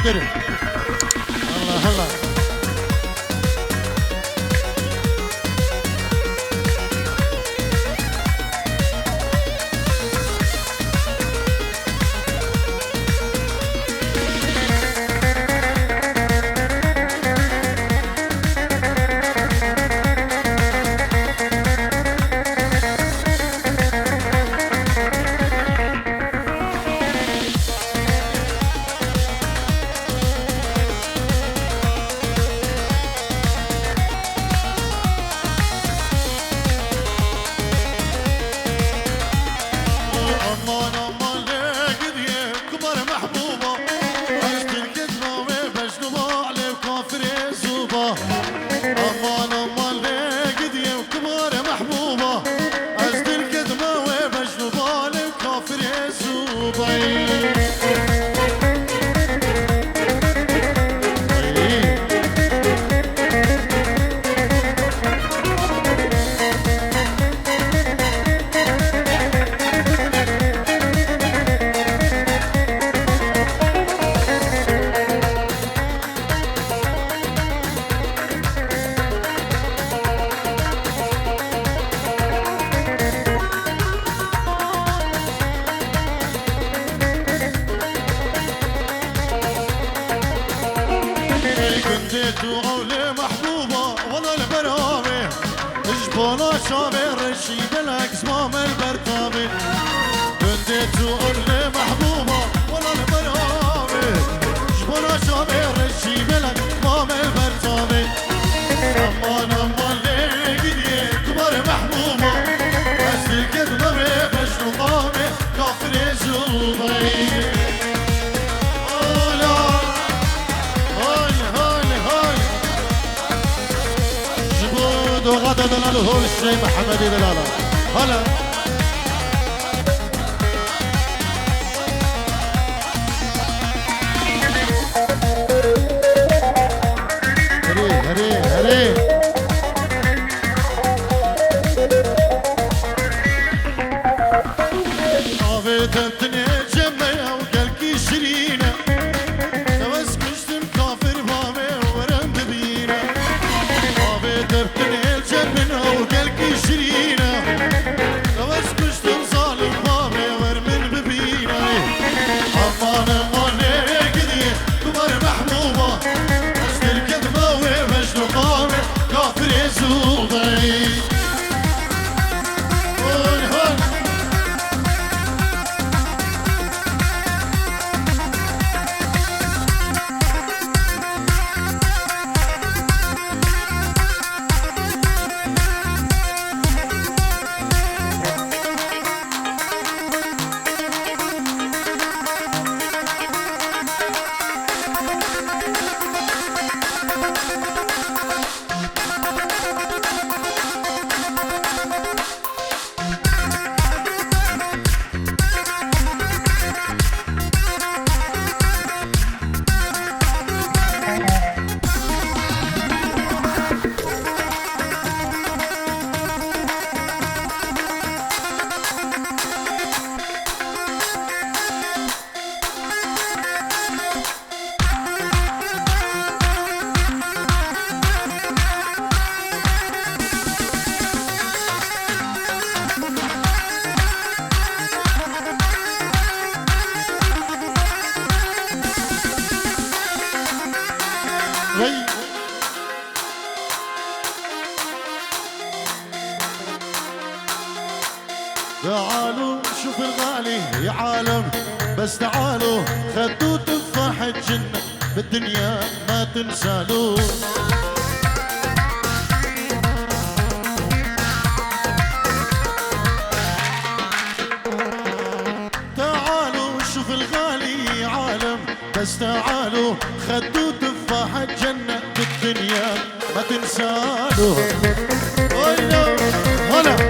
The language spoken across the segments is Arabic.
قادر. الله الله. وغدا دلاله الشيء محمد دلاله هلا هري هري عافيت الدنيا جميع وقلبي شرينا بس كشتم كافر بامي ورم ببينا عافيت الدنيا جميع وقلبي شرينا بس كشتم ظالم بامي ورمن ببينا امان امان قدي كبر محبوبه اشتر كذبه ومجنو قامي كافر يزوضي تعالوا شوف الغالي يا عالم بس تعالوا خدوا تفاح الجنة بالدنيا ما تنسالوا تعالوا شوف الغالي يا عالم بس تعالوا خدوا تفاح الجنة بالدنيا ما تنسالوا هلا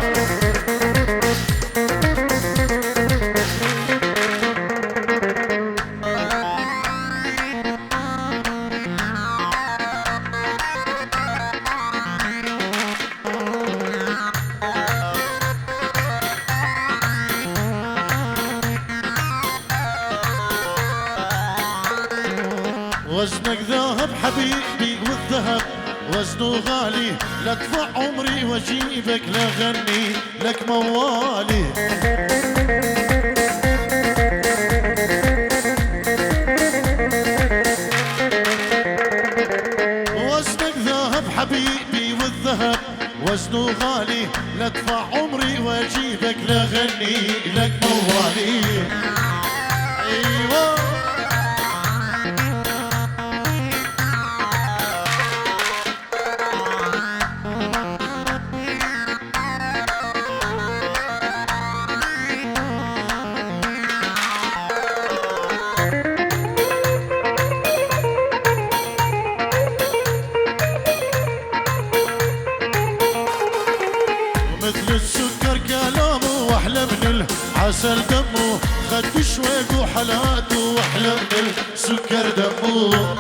وزنك ذهب حبيبي والذهب وزنه غالي، لادفع عمري واجيبك لغني لك موالي. وزنك ذهب حبيبي والذهب وزنه غالي، لادفع عمري واجيبك لغني لك موالي. ايوه مثل السكر كلامه واحلى من العسل دمه، خد شويق وحلاته واحلى من السكر دمه.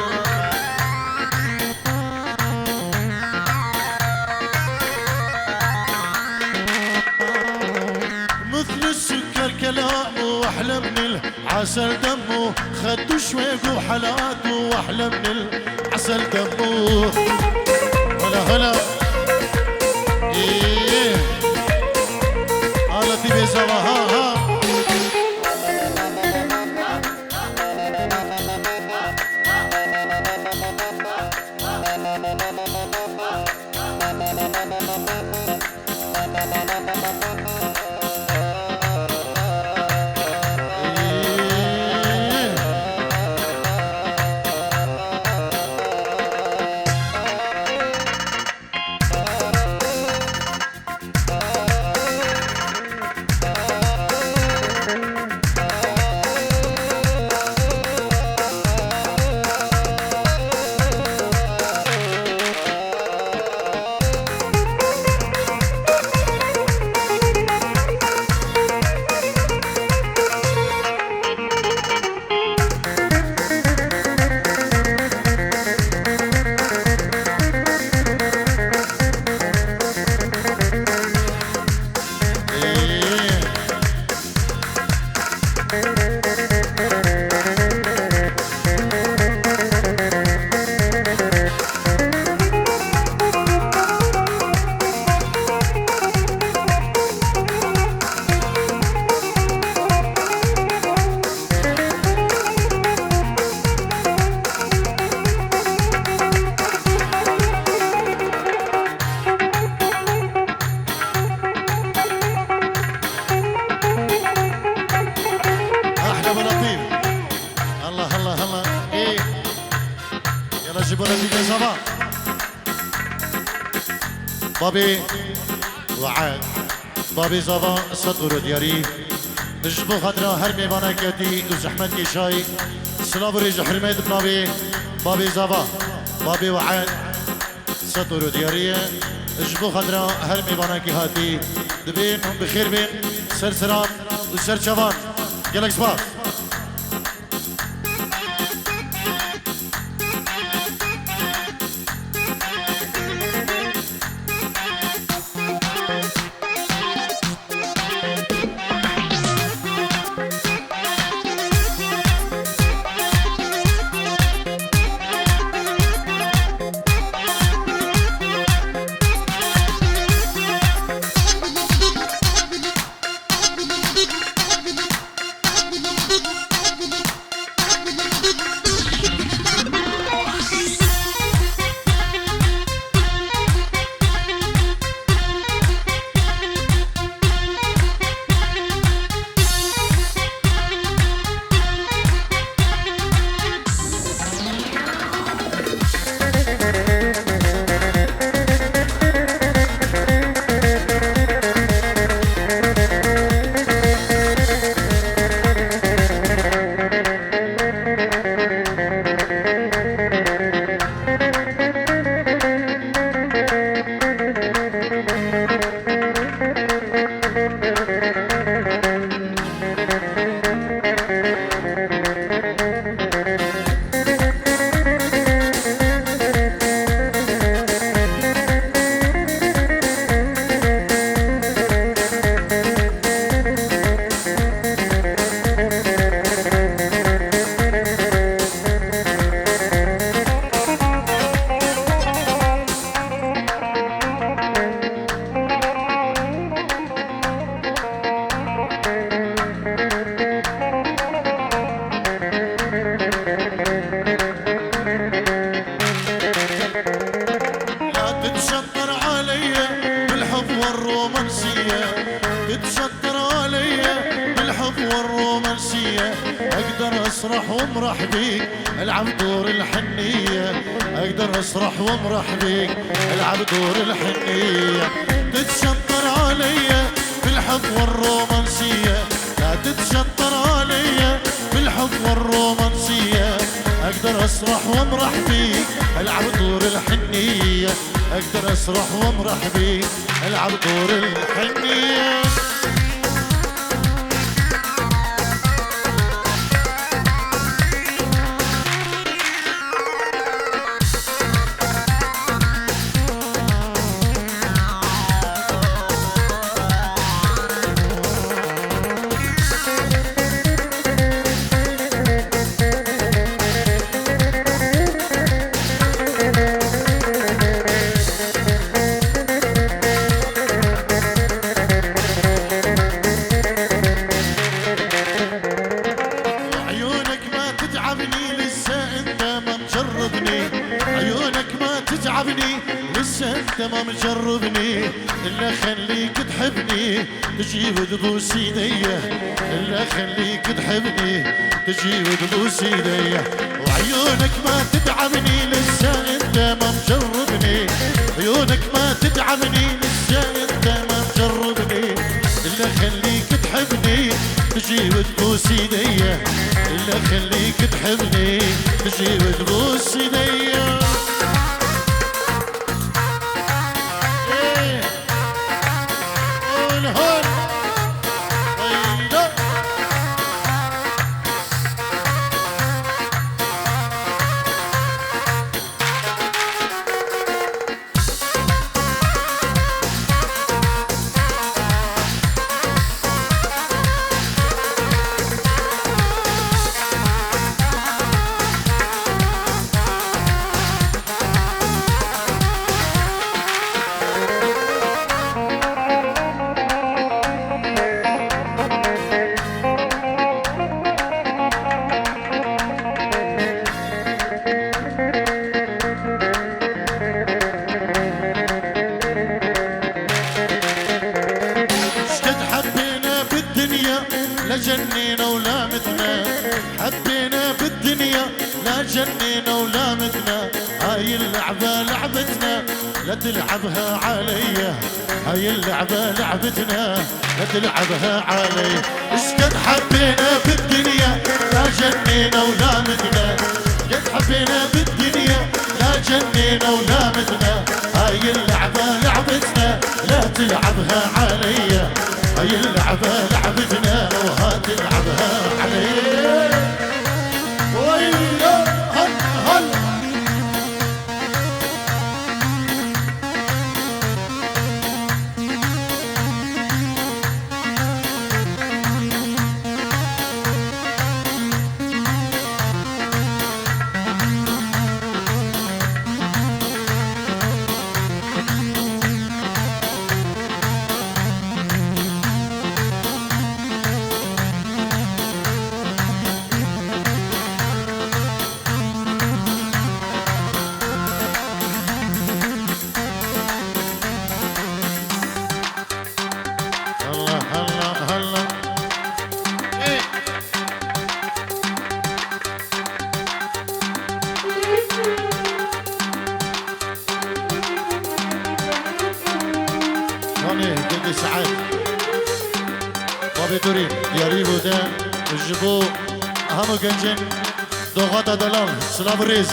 مثل السكر كلامه واحلى من العسل دمه، خد شويق وحلاته واحلى من العسل دمه. هلا هلا ايه قالت لي بزوا ها بابي وعاد بابي زبا سطور دياري اجبو خطرة هر ميبانا كتي وزحمت كيشاي سلام وريج حرمت بنابي بابي زبا بابي وعاد سطور دياري اجبو خطرة هر ميبانا كي هاتي دبين بخير بين سر سرام وسر شوان جالك سباق اسرح وامرح بيك العب دور الحنية، اقدر اسرح وامرح بيك العب دور الحنية. تتشطر عليا بالحب والرومانسية، لا تتشطر عليا بالحب والرومانسية. اقدر اسرح وامرح بيك العب دور الحنية، اقدر اسرح وامرح بيك العب دور الحنية. لسه انت ما مجربني، الا خليك تحبني تجي وتبوس ايديا، الا خليك تحبني تجي وتبوس ايديا. وعيونك ما تتعبني لسه انت ما مجربني، عيونك ما تتعبني لسه انت ما مجربني. الا خليك تحبني تجي وتبوس ايديا، الا خليك تحبني تجي وتبوس ايديا. جنينا ولا متنا، حبينا بالدنيا لا جنينا ولا متنا. هاي اللعبة لعبتنا لا تلعبها عليا، هاي اللعبة لعبتنا لا تلعبها علي. اشقد حبينا بالدنيا لا جنينا ولا متنا، قد حبينا بالدنيا لا جنينا ولا متنا. هاي اللعبة لعبتنا لا تلعبها عليا، هاي اللعبة لعبتنا وها تلعبها علي. ويا هل هل سعد بابي توري دياري بودان الجبو همو جنجن دوغاتا دلال سلاف الريز.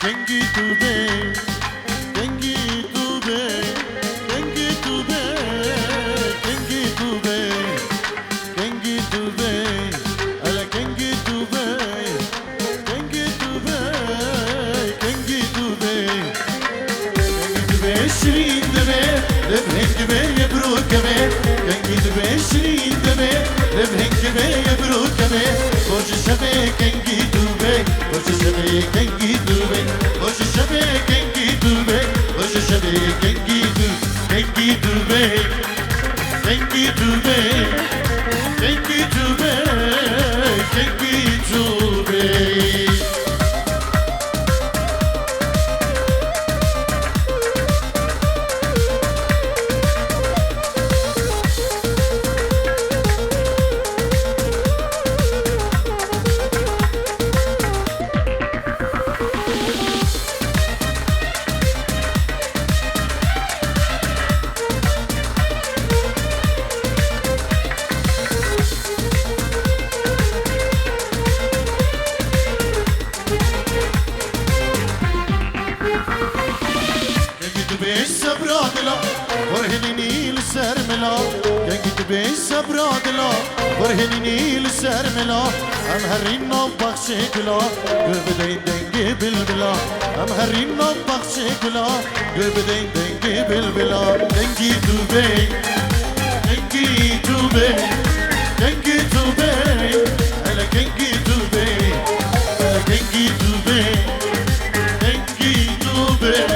Kengi tube, kengi tube, kengi tube, kengi tube, kengi tube, ala kengi tube, kengi tube, kengi tube, kengi tube şirin deme, lebhen gibi yebruk keme, kengi tube şirin deme, lebhen gibi yebruk keme, boş şebe kengi tube, boş şebe kengi tube. Hoş şebe kengi dube, hoş şebe kengi dube, kengi dube, kengi dube, kengi dube, kengi dube. ورهنيني للسرملا كنت بيس برادلا ورهنيني للسرملا ام هرينا بخشكلا بدين دنجي بالبلا ام هرينا بخشكلا بدين دنجي بالبلا دنجي دوبي دنجي دوبي دنجي دوبي على دنجي دوبي على دنجي دوبي دنجي دوبي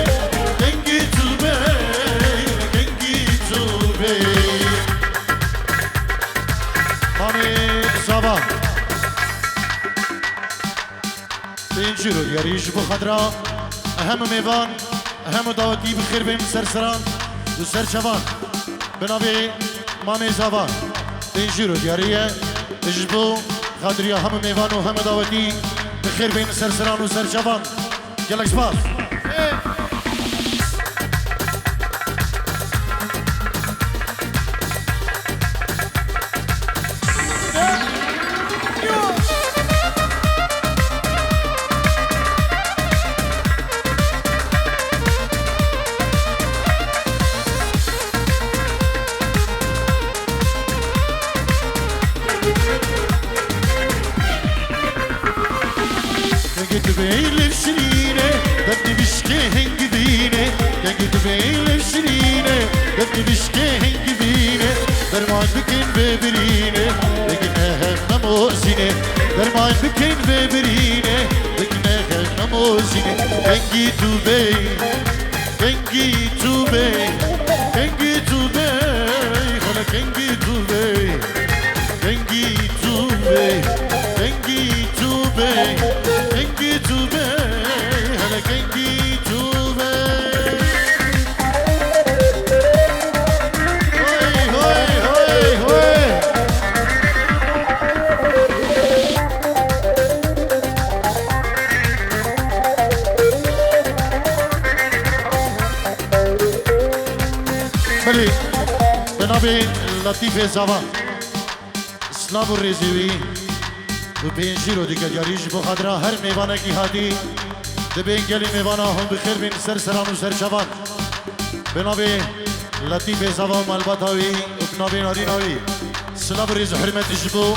صباح بنجرو يريج بخضراء أهم ميوان أهم دعوتي بخير بين سرسران وسر شبان بنابي مامي زبان بنجرو يريه اجبو خضريا هم ميوان وهم دعوتي بخير بين سرسران وسر شبان يلا شباب درمان بكين ببرينه لكنها نموزينه درمان بكين ببرينه لكنها نموزينه كنجي توبي كنجي توبي كنجي توبي خلا كنجي توبي كنجي توبي كنجي توبي كنجي توبي خلا كنجي توبي بله بنابه لطیف زبان اسلام و ریزیوی و پینشی رو دیگر یاریش بخدرا هر میوانه کی هاتی دبین گلی میوانه هم بخیر بین سر سران و سر شبان بنابه لطیف زبان ملبت هاوی و بنابه نارین هاوی اسلام و ریز حرمت جبو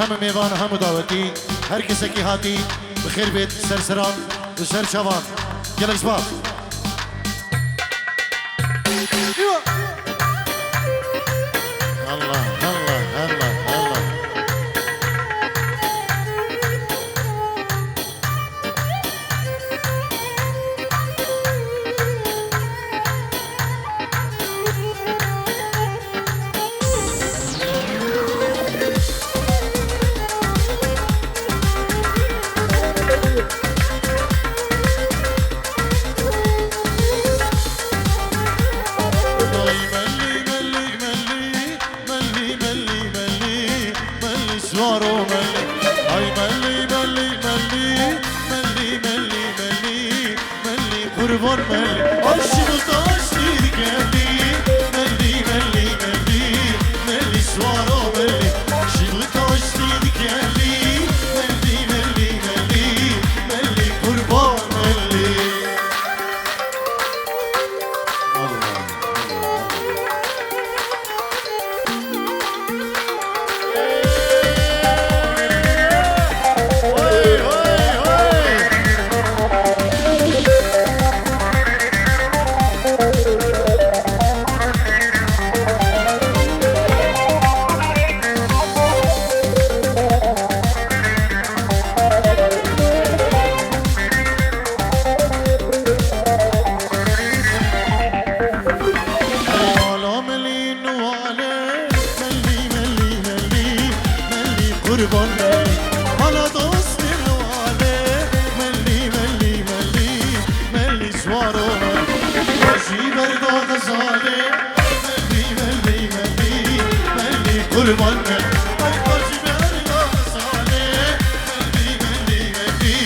هم میوانه هم دعوتی هر کسی کی هاتی بخیر بین سر سران و سر شبان گلک شباب الله الله الله الله قربان ملی عاشق داشتی گلی ملی ملی ملی ملی سوارو ملی عاشق داشتی گلی ملی ملی ملی ملی قربان ملی قربان أي قاسي بهرقا صالح ملي ملي ملي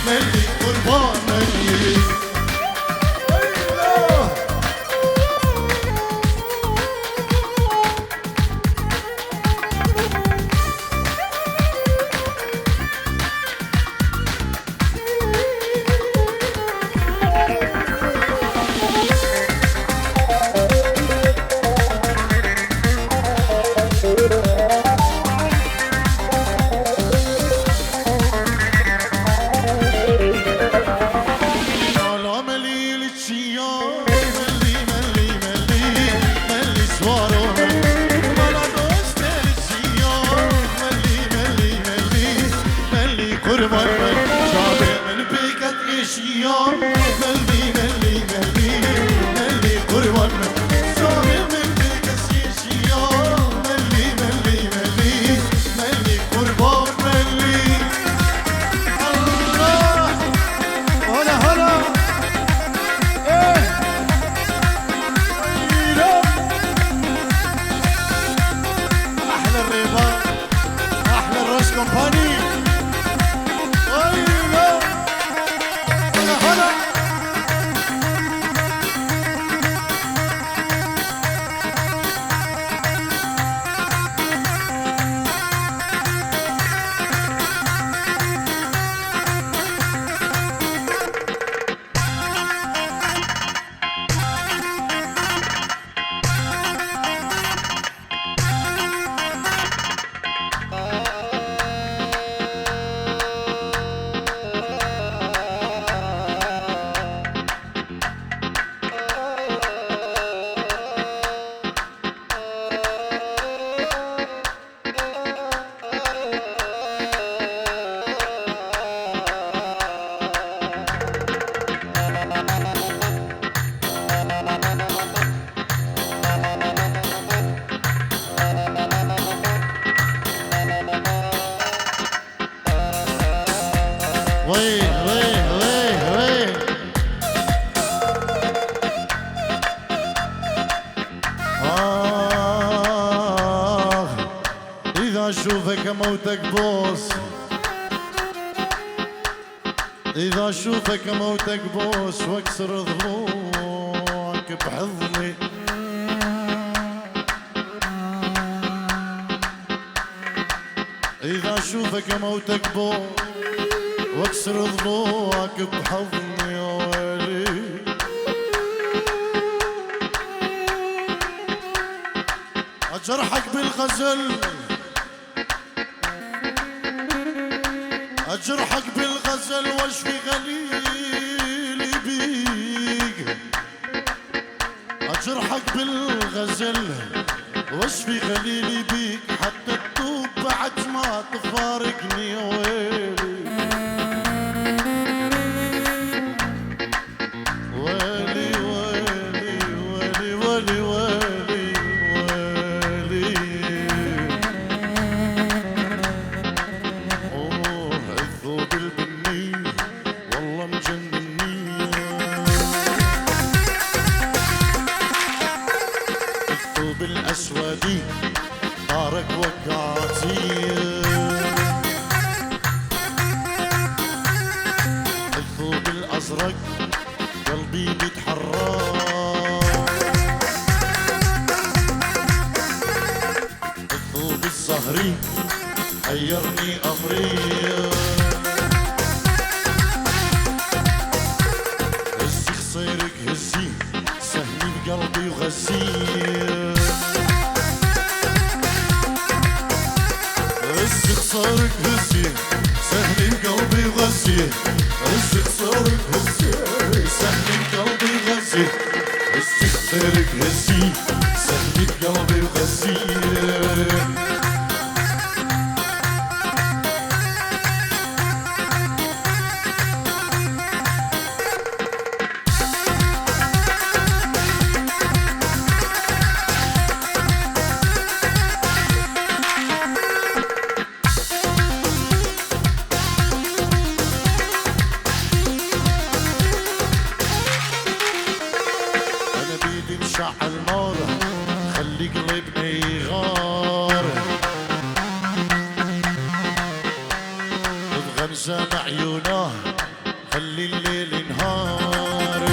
ملي قربان ملي اشوفك موتك بوس اذا اشوفك موتك بوس واكسر ضلوعك بحضني اذا اشوفك موتك بوس واكسر ضلوعك بحضني يا ويلي اجرحك بالغزل أجرحك بالغزل واشفي غليلي بيك أجرحك بالغزل واشفي غليلي بيك حتى تتوب بعد ما تفارقني يا ويلي ويلي ويلي ويلي ويلي ويلي ويلي بالأسودي دارك وقعتي الثوب الأزرق قلبي بيتحرك الثوب الزهري حيرني أمري هزي خصيرك هزي سهمي بقلبي وغزي خسارك هزي سهلي بقلبي وغزي هزي خسارك هزي سهلي بقلبي وغزي هزي خسارك هزي سهلي بقلبي وغزي شعل نار خلي عيونه خلي الليل نهار.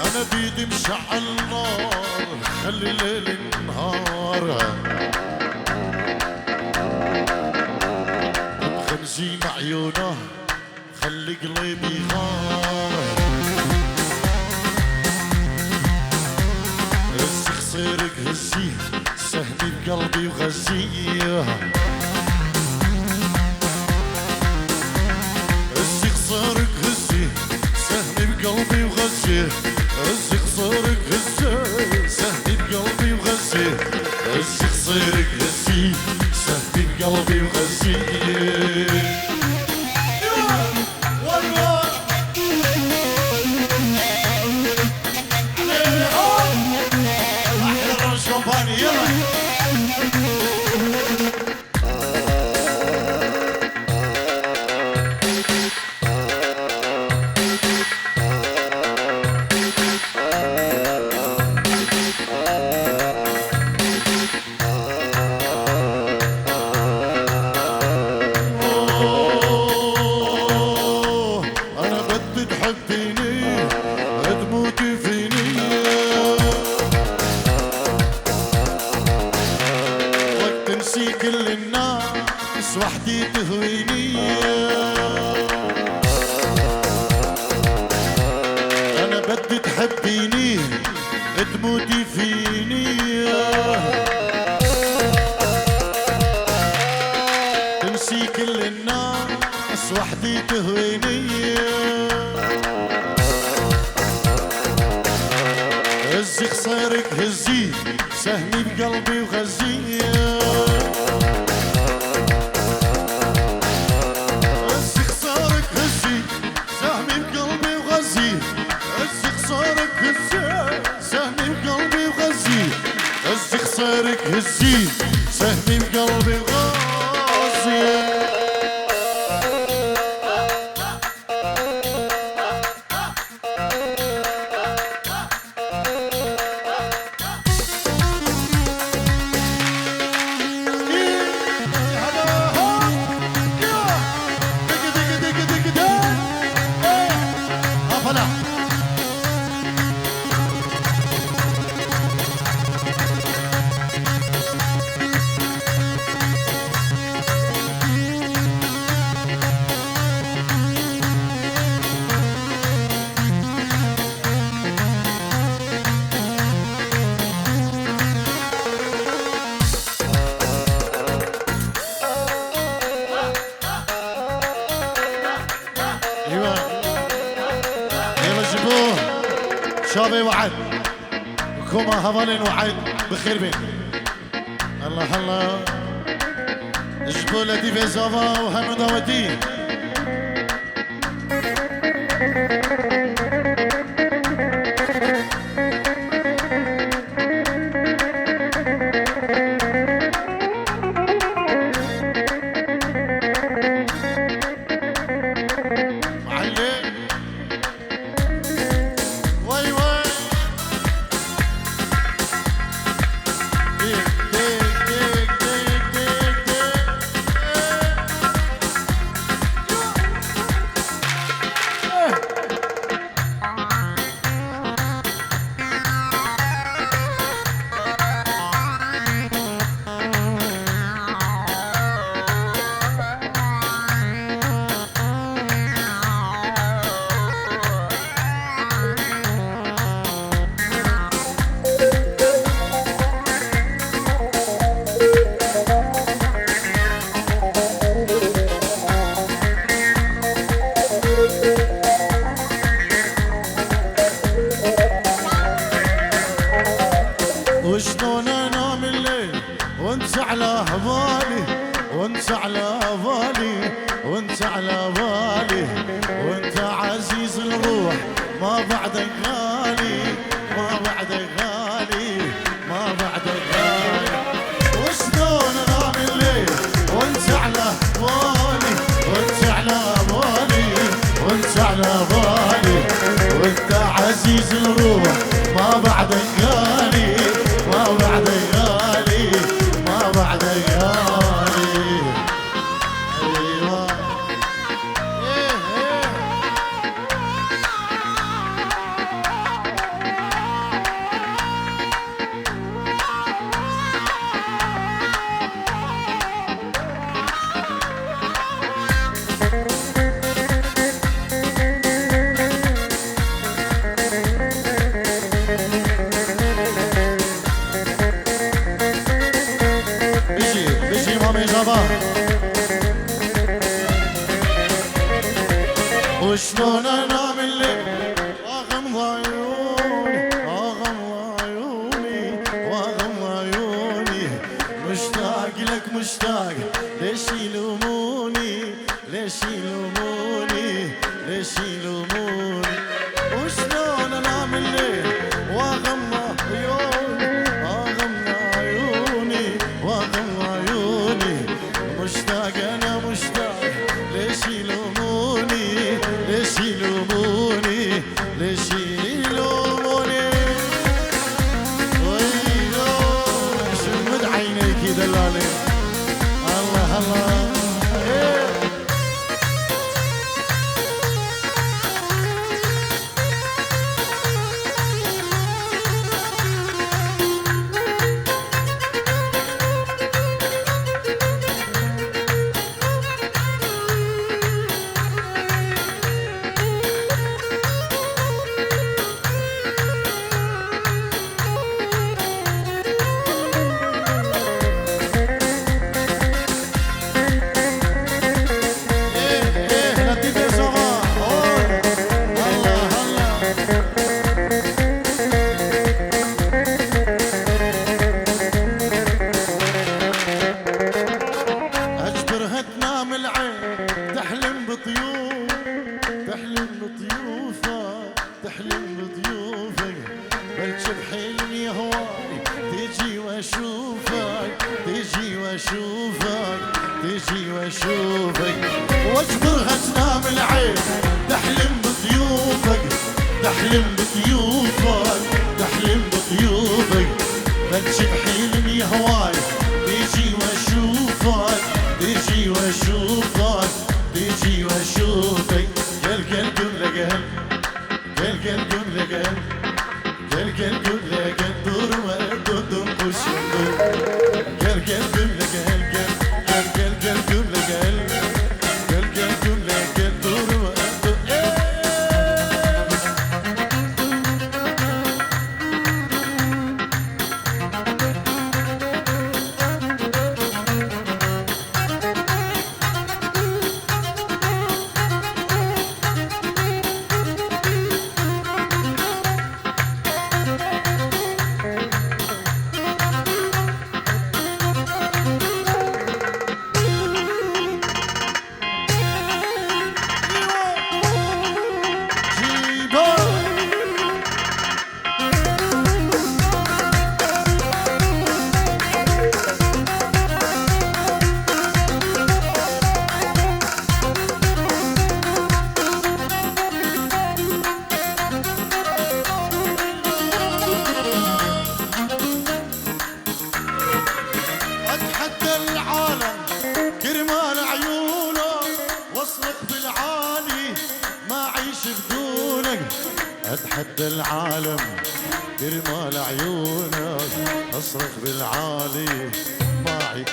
انا بيدي مشعل النار خلي الليل نهار. بخمسين عيونه خلي قلبي غار. هزي خصيرك هزي سهمي بقلبي وغزيه. هزي خصيرك هزي سهمي بقلبي وغزيه. هزي خصيرك هزي سهمي بقلبي وغزيه. هزي خصيرك هزي سهمي بقلبي وغزيه. كل الناس وحدي تهويني. أنا بدي تحبيني تموتي فيني. تنسي كل الناس وحدي تهويني. هزي خصيرك هزي سهمي بقلبي وغزيه. هزي خصيرك هزي سهمي بقلبي وغازي. شابي وعد كوما هفالين وعد بخير بين. الله الله جبوا لدي في زافا وهم داودي. وشلون انام الليل وانت على بالي وانت على بالي وانت على بالي وانت عزيز الروح ما بعدك غالي ما بعدك غالي ما بعدك غالي. وشلون انام الليل وانت على بالي وانت على بالي وانت على بالي وانت عزيز الروح ما بعدك غالي ما بعدك غالي ما بعدك غالي. وشلون انام الليل واغمض عيوني اغمض عيوني واغمض عيوني مشتاق لك مشتاق ليش يلوموني ليش يلوموني ليش يلوموني وشلون انام الليل واغمض عيوني اغمض عيوني واغمض عيوني مشتاق انا مشتاق ليش يلوموني ليش يلوموني ليش يلوموني ويلو شمد عينيك دلالي الله الله واجبرها تنام العين تحلم بضيوفك تحلم بضيوفك تحلم بضيوفك بلشب حلمي هواي تيجي واشوفك تيجي واشوفك تيجي واشوفك قل قل قل قل قل قل قل قل قل قل قل قل دور ودور وشندور قل قل قل قل قل قل قل قل قل أتحدى العالم كرمال عيونك أصرخ بالعالي معي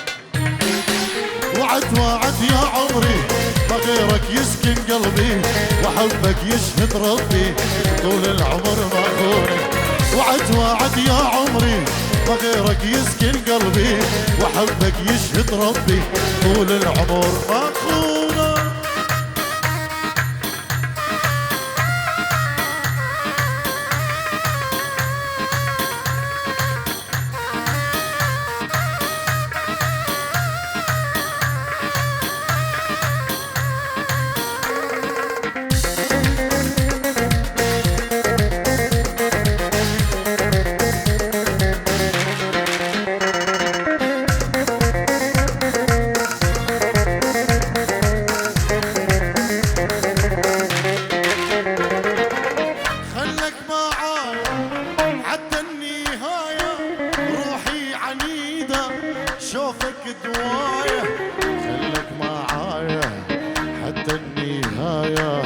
وعد وعد يا عمري ما غيرك يسكن قلبي وحبك يشهد ربي طول العمر ما خونك وعد وعد يا عمري ما غيرك يسكن قلبي وحبك يشهد ربي طول العمر ما خونك شوفك دواية خلك معايا حتى النهاية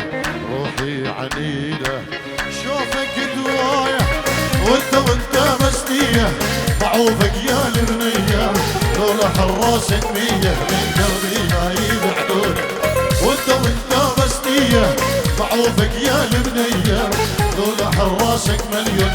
روحي عنيدة شوفك دواية وانت مسنية معوفك يا البنية لولا حراسك مية من قلبي ما يبعدون وانت مسنية معوفك يا البنية لولا حراسك مليون